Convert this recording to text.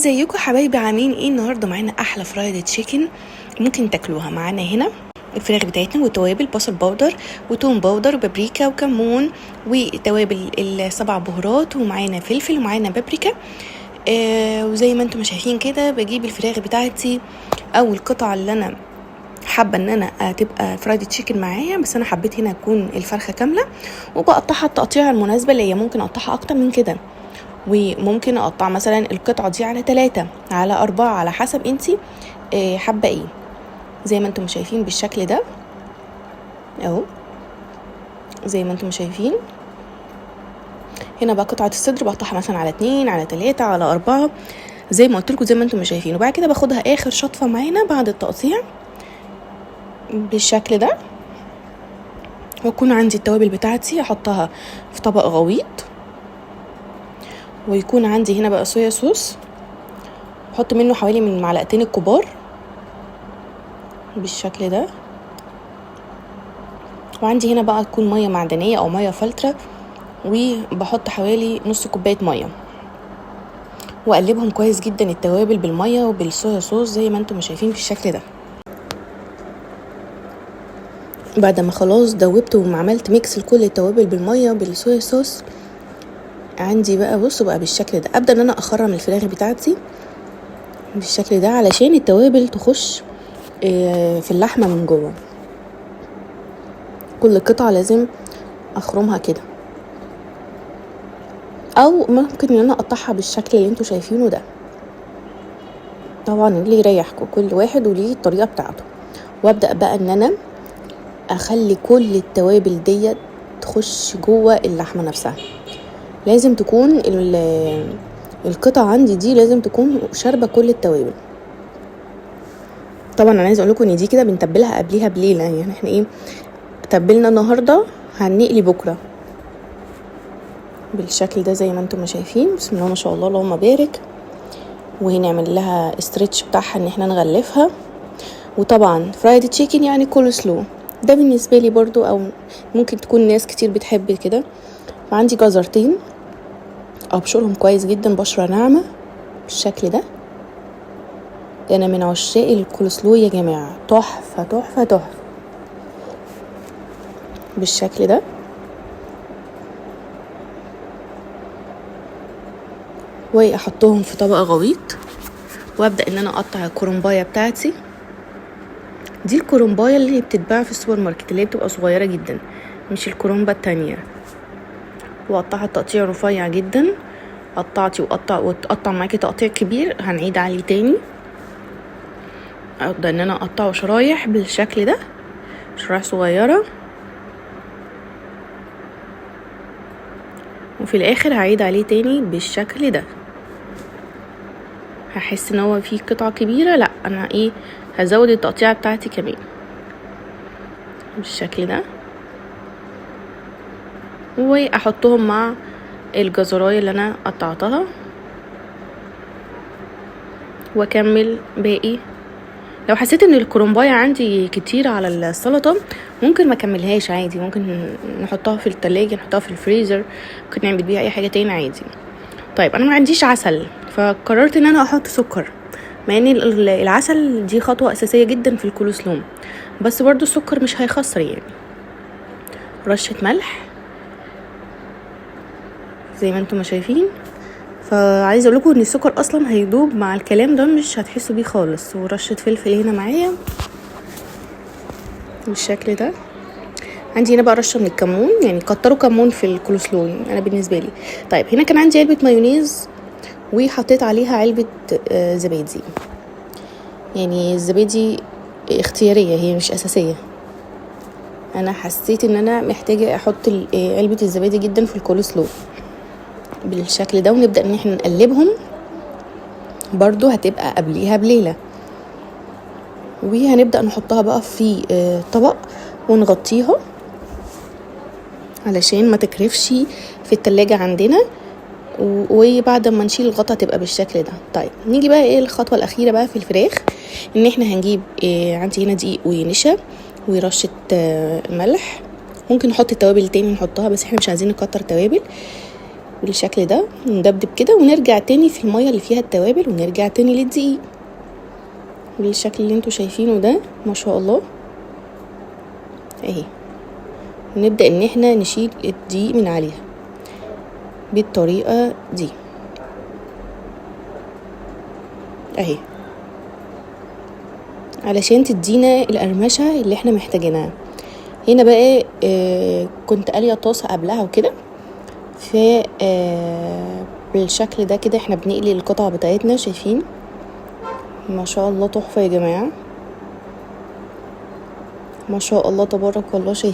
ازيكم حبايبي؟ عاملين ايه؟ النهارده معانا احلى فرايد تشيكن ممكن تاكلوها. معانا هنا الفراخ بتاعتنا وتوابل بصل باودر وتوم باودر وبابريكا وكمون وتوابل السبع بهارات، ومعانا فلفل ومعانا بابريكا. وزي ما انتم شايفين كده بجيب الفراخ بتاعتي او القطعه اللي انا حابه ان انا تبقى فرايد تشيكن معايا، بس انا حبيت هنا تكون الفرخه كامله، وبقطعها التقطيعه المناسبه اللي هي ممكن اقطعها اكتر من كده، وممكن اقطع مثلا القطعه دي على 3 على 4 على حسب انتي حابه ايه. زي ما انتم شايفين بالشكل ده اهو، زي ما انتم شايفين. هنا بقى قطعه الصدر بقطعها مثلا على 2 على 3 على 4 زي ما قلت لكم، زي ما انتم شايفين. وبعد كده باخدها اخر شطفه معانا بعد التقطيع بالشكل ده، واكون عندي التوابل بتاعتي احطها في طبق غويط، ويكون عندي هنا بقى صويا صوص احط منه حوالي من معلقتين الكبار بالشكل ده. وعندي هنا بقى تكون ميه معدنيه او ميه فلتره، وبحط حوالي نص كوبايه ميه، واقلبهم كويس جدا التوابل بالميه وبالصويا صوص زي ما انتم شايفين بالشكل ده. بعد ما خلاص دوبت وعملت ميكس لكل التوابل بالميه بالصويا صوص، عندي بقى بصوا بقى بالشكل ده ابدا ان انا اخرم الفراخ بتاعتي بالشكل ده علشان التوابل تخش في اللحمه من جوه. كل قطعه لازم اخرمها كده، او ممكن ان انا اقطعها بالشكل اللي انتوا شايفينه ده، طبعا اللي يريحكم، كل واحد وليه الطريقه بتاعته. وابدا بقى ان انا اخلي كل التوابل ديت تخش جوه اللحمه نفسها. لازم تكون القطعه عندي دي لازم تكون شاربه كل التوابل. طبعا انا عايزه اقول لكم ان دي كده بنتبلها قبليها بليله، يعني احنا ايه تبلنا النهارده هنقلي بكره بالشكل ده زي ما انتم ما شايفين. بسم الله ما شاء الله اللهم بارك. وهنعمل لها استرتش بتاعها ان احنا نغلفها. وطبعا فرايد تشيكن يعني كول سلو، ده بالنسبه لي برضو، او ممكن تكون ناس كتير بتحب كده. وعندي جزرتين ابشرهم كويس جدا بشره ناعمه بالشكل ده. انا من عشاق الكول سلو يا جماعه، تحفه تحفه تحفه بالشكل ده. واحطهم في طبق غويط، وابدا ان انا اقطع الكرنبايه بتاعتي. دي الكرنبايه اللي بتتباع في السوبر ماركت اللي بتبقى صغيره جدا، مش الكرنبه التانية. واقطعها تقطيع رفيع جدا. قطعتي وتقطع معاكي تقطيع كبير هنعيد عليه تاني. ابدا ان انا اقطعه شرايح بالشكل ده، شرايح صغيره. وفي الاخر هعيد عليه تاني بالشكل ده. هحس ان هو فيه قطعه كبيره، لا انا هزود التقطيعه بتاعتي كمان بالشكل ده. واحطهم مع الجزرايه اللي انا قطعتها، واكمل باقي. لو حسيت ان الكرنبايه عندي كتير على السلطه ممكن ما اكملهاش عادي، ممكن نحطها في التلاجة، نحطها في الفريزر، ممكن نعمل بيها اي حاجه تاني عادي. طيب انا ما عنديش عسل، فقررت ان انا احط سكر، مع ان العسل دي خطوه اساسيه جدا في الكول سلو، بس برضو السكر مش هيخسر يعني. رشه ملح زي ما انتم شايفين. فعايزه اقول لكم ان السكر اصلا هيدوب مع الكلام ده، مش هتحسوا بيه خالص. ورشه فلفل هنا معايا بالشكل ده. عندي هنا بقى رشه من الكمون، يعني كتروا كمون في الكول سلو انا بالنسبه لي. طيب هنا كان عندي علبه مايونيز، وحطيت عليها علبه زبادي. يعني الزبادي اختياريه، هي مش اساسيه. انا حسيت ان انا محتاجه احط علبه الزبادي جدا في الكول سلو بالشكل ده. ونبدا ان احنا نقلبهم، برضو هتبقى قبليها بليله. وهنبدا نحطها بقى في طبق ونغطيها علشان ما تكرفش في التلاجة عندنا. وبعد ما نشيل الغطا تبقى بالشكل ده. طيب نيجي بقى الخطوه الاخيره بقى في الفراخ، ان احنا هنجيب عندي هنا دقيق ونشا ورشه ملح. ممكن نحط التوابل تاني نحطها، بس احنا مش عايزين نكتر توابل. بالشكل ده. ندبدب كده ونرجع تاني في المية اللي فيها التوابل ونرجع تاني للدقيق بالشكل اللي انتوا شايفينه ده. ما شاء الله اهي. ونبدأ ان احنا نشيل الدقيق من عليها بالطريقة دي اهي، علشان تدينا القرمشة اللي احنا محتاجينها. هنا بقى كنت قالية طاسة قبلها وكده، ف بالشكل ده كده احنا بنقلي القطع بتاعتنا. شايفين ما شاء الله تحفة يا جماعة، ما شاء الله تبارك الله. شايفين